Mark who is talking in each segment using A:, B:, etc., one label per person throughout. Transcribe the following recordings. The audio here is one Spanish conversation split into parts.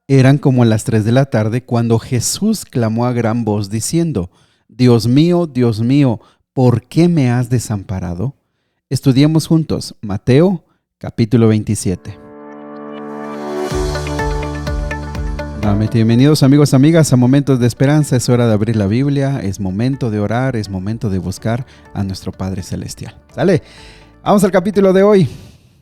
A: Eran como las 3 de la tarde cuando Jesús clamó a gran voz diciendo: Dios mío, ¿por qué me has desamparado? Estudiemos juntos Mateo capítulo 27. Nuevamente, bienvenidos amigos, amigas, a Momentos de Esperanza. Es hora de abrir la Biblia, es momento de orar, es momento de buscar a nuestro Padre Celestial. ¿Sale? Vamos al capítulo de hoy.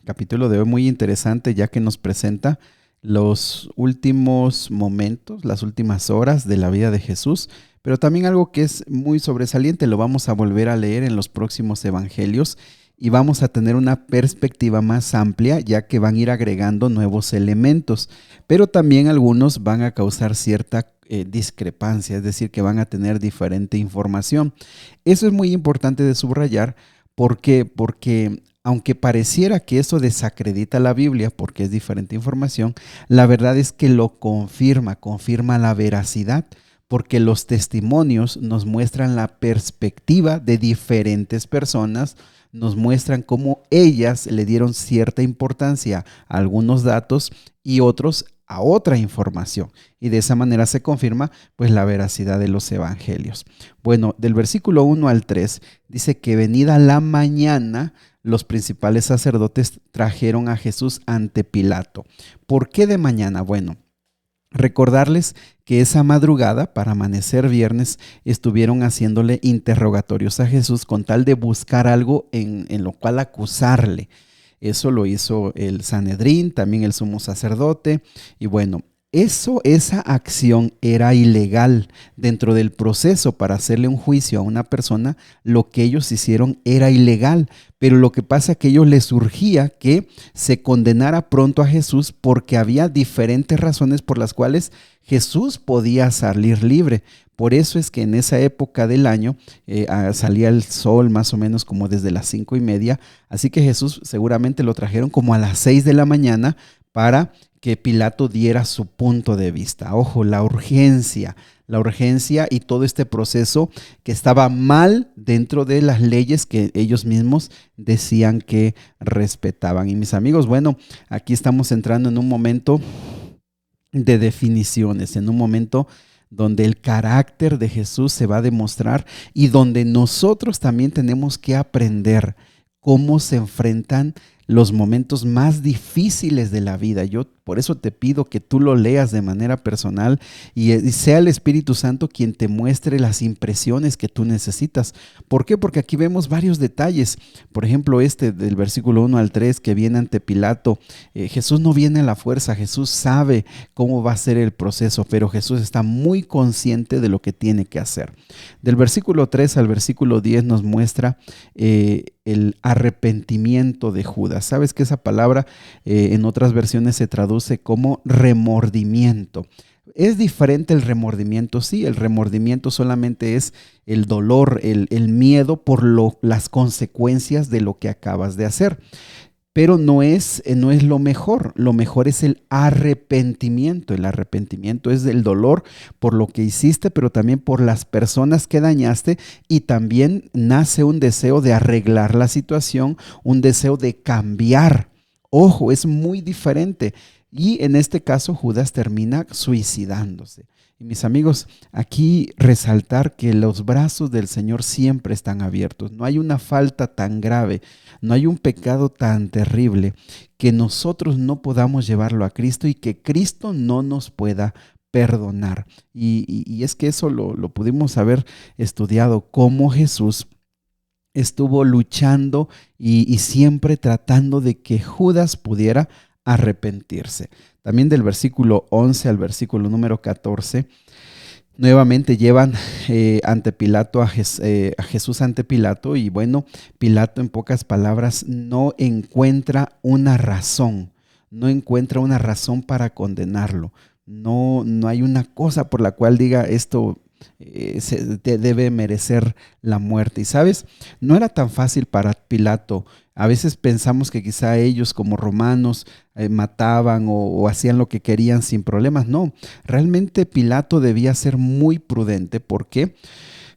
A: Capítulo de hoy muy interesante, ya que nos presenta los últimos momentos, las últimas horas de la vida de Jesús, pero también algo que es muy sobresaliente, lo vamos a volver a leer en los próximos evangelios y vamos a tener una perspectiva más amplia, ya que van a ir agregando nuevos elementos, pero también algunos van a causar cierta discrepancia, es decir, que van a tener diferente información. Eso es muy importante de subrayar. ¿Por qué? Porque aunque pareciera que eso desacredita la Biblia porque es diferente información, la verdad es que lo confirma la veracidad, porque los testimonios nos muestran la perspectiva de diferentes personas, nos muestran cómo ellas le dieron cierta importancia a algunos datos y otros a otra información, y de esa manera se confirma pues la veracidad de los evangelios. Bueno, del versículo 1 al 3 dice que venida la mañana los principales sacerdotes trajeron a Jesús ante Pilato. ¿Por qué de mañana? Bueno, recordarles que esa madrugada, para amanecer viernes, estuvieron haciéndole interrogatorios a Jesús con tal de buscar algo en lo cual acusarle. Eso lo hizo el Sanedrín, también el sumo sacerdote, y bueno, esa acción era ilegal. Dentro del proceso para hacerle un juicio a una persona, lo que ellos hicieron era ilegal, pero lo que pasa es que a ellos les surgía que se condenara pronto a Jesús porque había diferentes razones por las cuales Jesús podía salir libre. Por eso es que en esa época del año salía el sol más o menos como desde las 5:30, así que Jesús seguramente lo trajeron como a las 6 de la mañana para que Pilato diera su punto de vista. Ojo, la urgencia y todo este proceso que estaba mal dentro de las leyes que ellos mismos decían que respetaban. Y mis amigos, bueno, aquí estamos entrando en un momento de definiciones, en un momento donde el carácter de Jesús se va a demostrar y donde nosotros también tenemos que aprender cómo se enfrentan los momentos más difíciles de la vida. Yo por eso te pido que tú lo leas de manera personal y sea el Espíritu Santo quien te muestre las impresiones que tú necesitas. ¿Por qué? Porque aquí vemos varios detalles. Por ejemplo, del versículo 1 al 3 que viene ante Pilato. Jesús no viene a la fuerza, Jesús sabe cómo va a ser el proceso, pero Jesús está muy consciente de lo que tiene que hacer. Del versículo 3 al versículo 10 nos muestra el arrepentimiento de Judas. Sabes que esa palabra en otras versiones se traduce como remordimiento. ¿Es diferente el remordimiento? Sí, el remordimiento solamente es el dolor, el miedo por las consecuencias de lo que acabas de hacer. Pero no es lo mejor es el arrepentimiento. El arrepentimiento es el dolor por lo que hiciste, pero también por las personas que dañaste, y también nace un deseo de arreglar la situación, un deseo de cambiar. Ojo, es muy diferente. Y en este caso Judas termina suicidándose. Y mis amigos, aquí resaltar que los brazos del Señor siempre están abiertos. No hay una falta tan grave, no hay un pecado tan terrible que nosotros no podamos llevarlo a Cristo y que Cristo no nos pueda perdonar. Y es que eso lo pudimos haber estudiado, cómo Jesús estuvo luchando y siempre tratando de que Judas pudiera arrepentirse. También del versículo 11 al versículo número 14, nuevamente llevan ante Pilato a Jesús ante Pilato, y bueno, Pilato en pocas palabras no encuentra una razón para condenarlo. No hay una cosa por la cual diga esto debe merecer la muerte. Y sabes, no era tan fácil para Pilato. A veces pensamos que quizá ellos como romanos mataban o hacían lo que querían sin problemas. No, realmente Pilato debía ser muy prudente. ¿Por qué?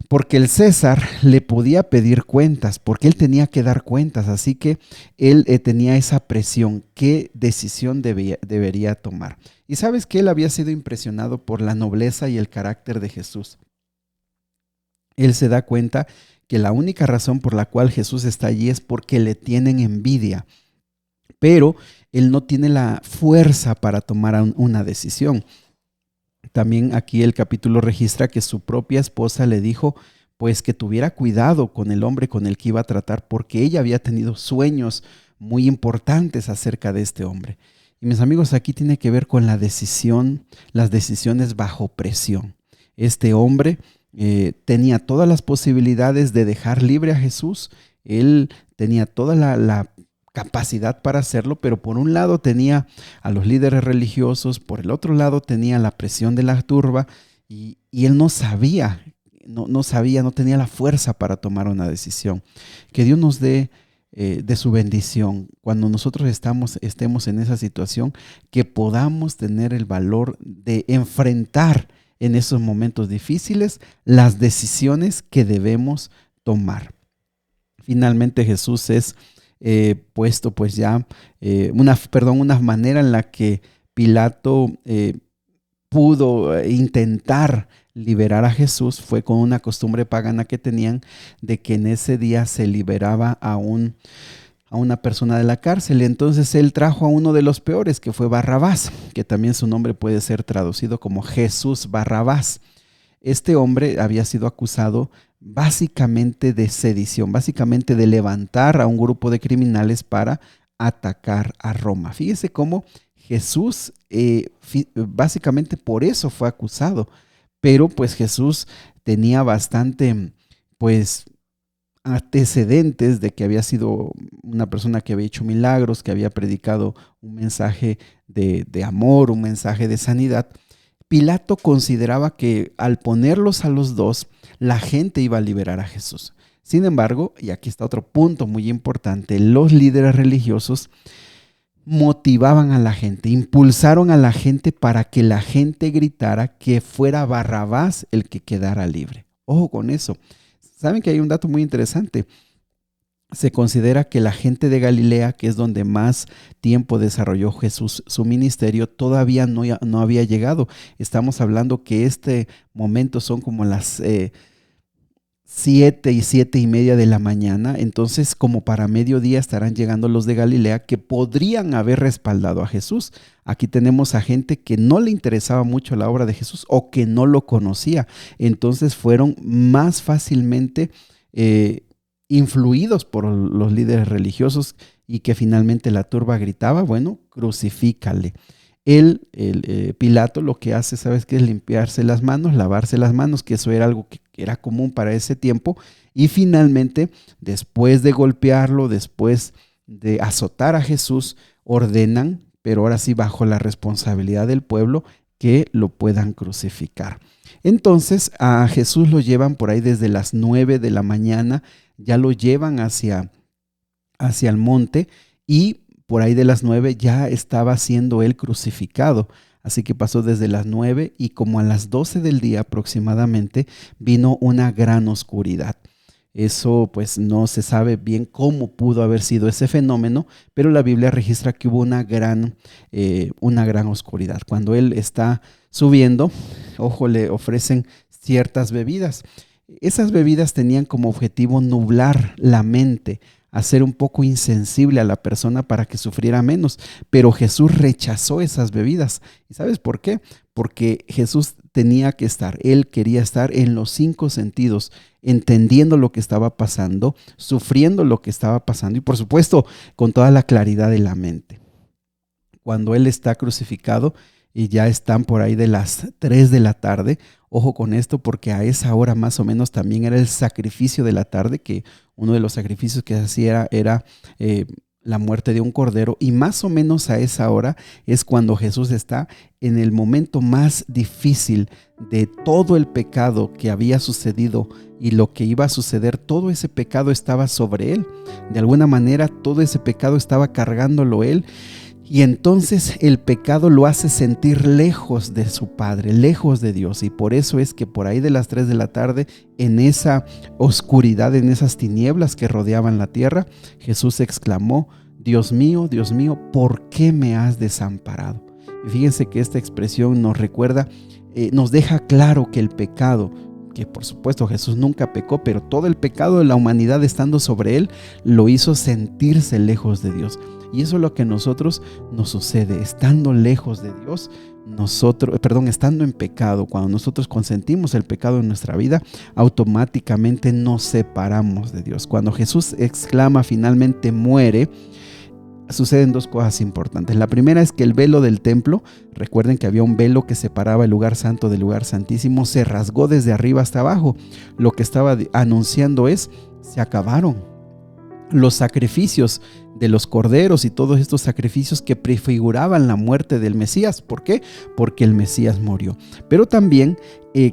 A: porque el César le podía pedir cuentas, porque él tenía que dar cuentas, así que él tenía esa presión, qué decisión debería tomar. Y sabes que él había sido impresionado por la nobleza y el carácter de Jesús. Él se da cuenta que la única razón por la cual Jesús está allí es porque le tienen envidia, pero él no tiene la fuerza para tomar una decisión. También aquí el capítulo registra que su propia esposa le dijo pues que tuviera cuidado con el hombre con el que iba a tratar, porque ella había tenido sueños muy importantes acerca de este hombre. Y mis amigos, aquí tiene que ver con la decisión, las decisiones bajo presión. Este hombre tenía todas las posibilidades de dejar libre a Jesús. Él tenía toda la capacidad para hacerlo, pero por un lado tenía a los líderes religiosos, por el otro lado tenía la presión de la turba y él no sabía, no tenía la fuerza para tomar una decisión. Que Dios nos dé de su bendición cuando nosotros estemos en esa situación, que podamos tener el valor de enfrentar en esos momentos difíciles las decisiones que debemos tomar. Finalmente Jesús es puesto pues ya una manera en la que Pilato pudo intentar liberar a Jesús fue con una costumbre pagana que tenían de que en ese día se liberaba a una persona de la cárcel. Entonces él trajo a uno de los peores, que fue Barrabás, que también su nombre puede ser traducido como Jesús Barrabás. Este hombre había sido acusado básicamente de sedición, básicamente de levantar a un grupo de criminales para atacar a Roma. Fíjese cómo Jesús básicamente por eso fue acusado, pero pues Jesús tenía bastante pues antecedentes de que había sido una persona que había hecho milagros, que había predicado un mensaje de amor, un mensaje de sanidad. Pilato consideraba que al ponerlos a los dos, la gente iba a liberar a Jesús. Sin embargo, y aquí está otro punto muy importante, los líderes religiosos motivaban a la gente, impulsaron a la gente para que la gente gritara que fuera Barrabás el que quedara libre. Ojo con eso. Saben que hay un dato muy interesante. Se considera que la gente de Galilea, que es donde más tiempo desarrolló Jesús su ministerio, todavía no había llegado. Estamos hablando que este momento son como las 7 y 7:30 de la mañana. Entonces, como para mediodía estarán llegando los de Galilea que podrían haber respaldado a Jesús. Aquí tenemos a gente que no le interesaba mucho la obra de Jesús o que no lo conocía. Entonces fueron más fácilmente influidos por los líderes religiosos y que finalmente la turba gritaba, bueno, crucifícale. Pilato lo que hace, ¿sabes qué? Es limpiarse las manos, lavarse las manos, que eso era algo que era común para ese tiempo. Y finalmente, después de golpearlo, después de azotar a Jesús, ordenan, pero ahora sí bajo la responsabilidad del pueblo, que lo puedan crucificar. Entonces a Jesús lo llevan por ahí desde las 9 de la mañana, ya lo llevan hacia el monte y por ahí de las 9 ya estaba siendo él crucificado. Así que pasó desde las 9 y como a las 12 del día aproximadamente vino una gran oscuridad. Eso pues no se sabe bien cómo pudo haber sido ese fenómeno, pero la Biblia registra que hubo una gran oscuridad. Cuando él está subiendo, ojo, le ofrecen ciertas bebidas. Esas bebidas tenían como objetivo nublar la mente, hacer un poco insensible a la persona para que sufriera menos, pero Jesús rechazó esas bebidas. ¿Y sabes por qué? Porque Jesús tenía que él quería estar en los 5 sentidos, entendiendo lo que estaba pasando, sufriendo lo que estaba pasando y por supuesto con toda la claridad de la mente. Cuando él está crucificado y ya están por ahí de las 3 de la tarde, ojo con esto porque a esa hora más o menos también era el sacrificio de la tarde, que uno de los sacrificios que hacía era la muerte de un cordero, y más o menos a esa hora es cuando Jesús está en el momento más difícil de todo el pecado que había sucedido y lo que iba a suceder. Todo ese pecado estaba sobre él, de alguna manera todo ese pecado estaba cargándolo él. Y entonces el pecado lo hace sentir lejos de su Padre, lejos de Dios. Y por eso es que por ahí de las 3 de la tarde, en esa oscuridad, en esas tinieblas que rodeaban la tierra, Jesús exclamó: Dios mío, ¿por qué me has desamparado? Y fíjense que esta expresión nos recuerda, nos deja claro que el pecado, que por supuesto Jesús nunca pecó, pero todo el pecado de la humanidad estando sobre él, lo hizo sentirse lejos de Dios. Y eso es lo que a nosotros nos sucede, estando lejos de Dios, estando en pecado. Cuando nosotros consentimos el pecado en nuestra vida, automáticamente nos separamos de Dios. Cuando Jesús exclama finalmente muere, suceden dos cosas importantes. La primera es que el velo del templo, recuerden que había un velo que separaba el lugar santo del lugar santísimo, se rasgó desde arriba hasta abajo. Lo que estaba anunciando es: se acabaron los sacrificios de los corderos y todos estos sacrificios que prefiguraban la muerte del Mesías. ¿Por qué? Porque el Mesías murió. Pero también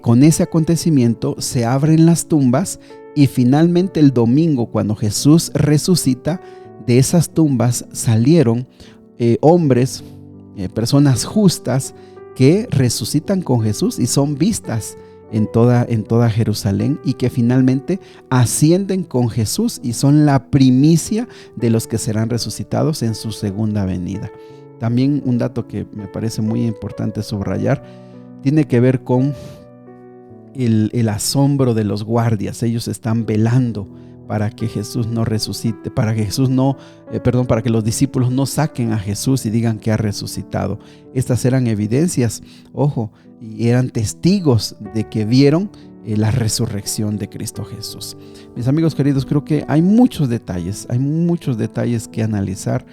A: con ese acontecimiento se abren las tumbas y finalmente el domingo, cuando Jesús resucita, de esas tumbas salieron hombres, personas justas que resucitan con Jesús y son vistas en toda Jerusalén, y que finalmente ascienden con Jesús y son la primicia de los que serán resucitados en su segunda venida. También un dato que me parece muy importante subrayar tiene que ver con el asombro de los guardias. Ellos están velando para que Jesús no resucite, para que los discípulos no saquen a Jesús y digan que ha resucitado. Estas eran evidencias, ojo, y eran testigos de que vieron la resurrección de Cristo Jesús. Mis amigos queridos, creo que hay muchos detalles que analizar.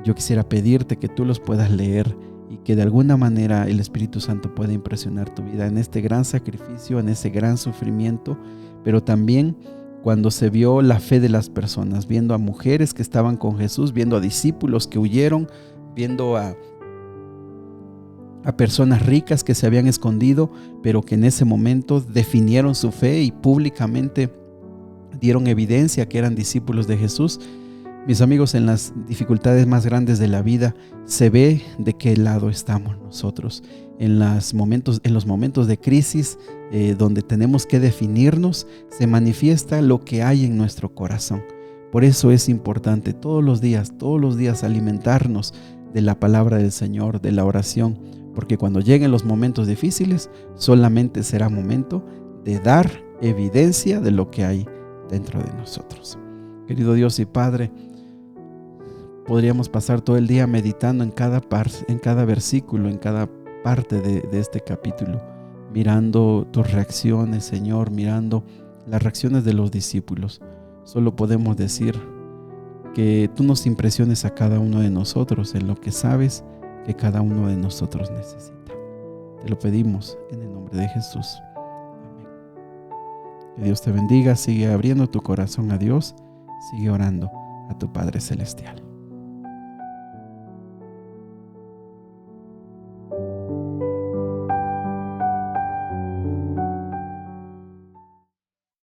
A: Yo quisiera pedirte que tú los puedas leer y que de alguna manera el Espíritu Santo pueda impresionar tu vida en este gran sacrificio, en ese gran sufrimiento, pero también cuando se vio la fe de las personas, viendo a mujeres que estaban con Jesús, viendo a discípulos que huyeron, viendo a personas ricas que se habían escondido, pero que en ese momento definieron su fe y públicamente dieron evidencia que eran discípulos de Jesús. Mis amigos, en las dificultades más grandes de la vida se ve de qué lado estamos nosotros. En los momentos de crisis, donde tenemos que definirnos, se manifiesta lo que hay en nuestro corazón. Por eso es importante todos los días alimentarnos de la palabra del Señor, de la oración, porque cuando lleguen los momentos difíciles, solamente será momento de dar evidencia de lo que hay dentro de nosotros. Querido Dios y Padre, podríamos pasar todo el día meditando en cada versículo, en cada parte de este capítulo, mirando tus reacciones, Señor, mirando las reacciones de los discípulos. Solo podemos decir que tú nos impresiones a cada uno de nosotros en lo que sabes que cada uno de nosotros necesita. Te lo pedimos en el nombre de Jesús. Amén. Que Dios te bendiga. Sigue abriendo tu corazón a Dios. Sigue orando a tu Padre Celestial.